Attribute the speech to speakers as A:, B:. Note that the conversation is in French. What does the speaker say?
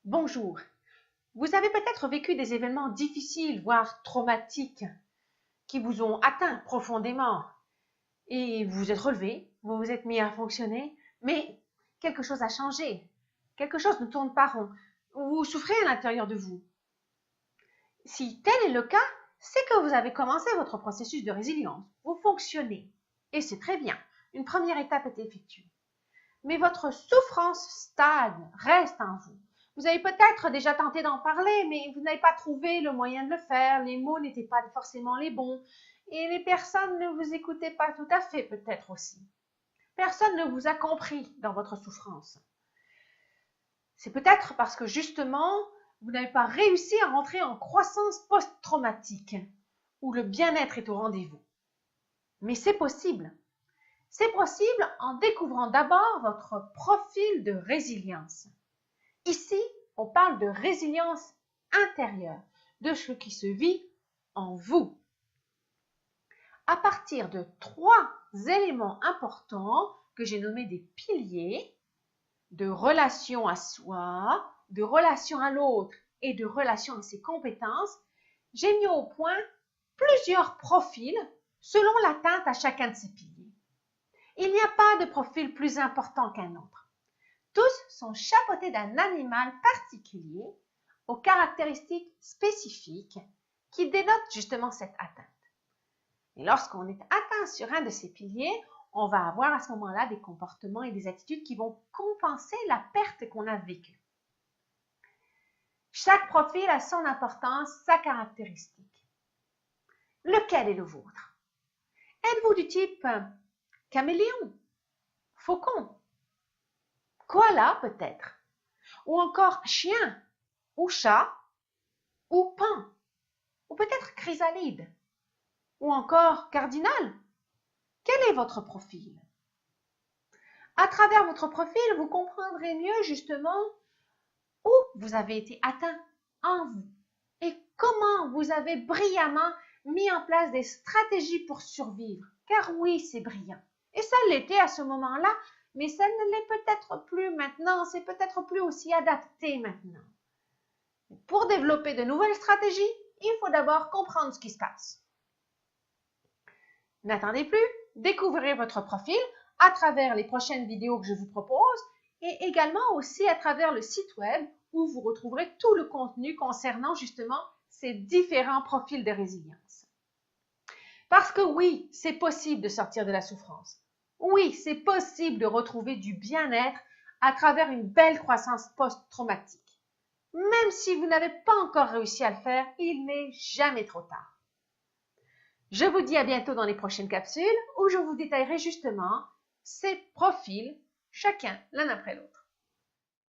A: Bonjour. Vous avez peut-être vécu des événements difficiles, voire traumatiques, qui vous ont atteint profondément et vous vous êtes relevé, vous vous êtes mis à fonctionner, mais quelque chose a changé. Quelque chose ne tourne pas rond. Vous souffrez à l'intérieur de vous. Si tel est le cas, c'est que vous avez commencé votre processus de résilience. Vous fonctionnez. Et c'est très bien. Une première étape est effectuée. Mais votre souffrance stagne, reste en vous. Vous avez peut-être déjà tenté d'en parler, mais vous n'avez pas trouvé le moyen de le faire. Les mots n'étaient pas forcément les bons. Et les personnes ne vous écoutaient pas tout à fait, peut-être aussi. Personne ne vous a compris dans votre souffrance. C'est peut-être parce que justement, vous n'avez pas réussi à rentrer en croissance post-traumatique, où le bien-être est au rendez-vous. Mais c'est possible. C'est possible en découvrant d'abord votre profil de résilience. Ici, on parle de résilience intérieure, de ce qui se vit en vous. À partir de 3 éléments importants que j'ai nommés des piliers, de relation à soi, de relation à l'autre et de relation à ses compétences, j'ai mis au point plusieurs profils selon l'atteinte à chacun de ces piliers. Il n'y a pas de profil plus important qu'un autre. Tous sont chapeautés d'un animal particulier aux caractéristiques spécifiques qui dénotent justement cette atteinte. Et lorsqu'on est atteint sur un de ces piliers, on va avoir à ce moment-là des comportements et des attitudes qui vont compenser la perte qu'on a vécue. Chaque profil a son importance, sa caractéristique. Lequel est le vôtre? Êtes-vous du type caméléon, faucon, koala peut-être, ou encore chien, ou chat, ou paon, ou peut-être chrysalide, ou encore cardinal? Quel est votre profil? À travers votre profil, vous comprendrez mieux justement où vous avez été atteint en vous et comment vous avez brillamment mis en place des stratégies pour survivre. Car oui, c'est brillant. Et ça l'était à ce moment-là, mais ça ne l'est peut-être plus maintenant, c'est peut-être plus aussi adapté maintenant. Pour développer de nouvelles stratégies, il faut d'abord comprendre ce qui se passe. N'attendez plus, découvrez votre profil à travers les prochaines vidéos que je vous propose et également aussi à travers le site web où vous retrouverez tout le contenu concernant justement ces différents profils de résilience. Parce que oui, c'est possible de sortir de la souffrance. Oui, c'est possible de retrouver du bien-être à travers une belle croissance post-traumatique. Même si vous n'avez pas encore réussi à le faire, il n'est jamais trop tard. Je vous dis à bientôt dans les prochaines capsules où je vous détaillerai justement ces profils, chacun l'un après l'autre.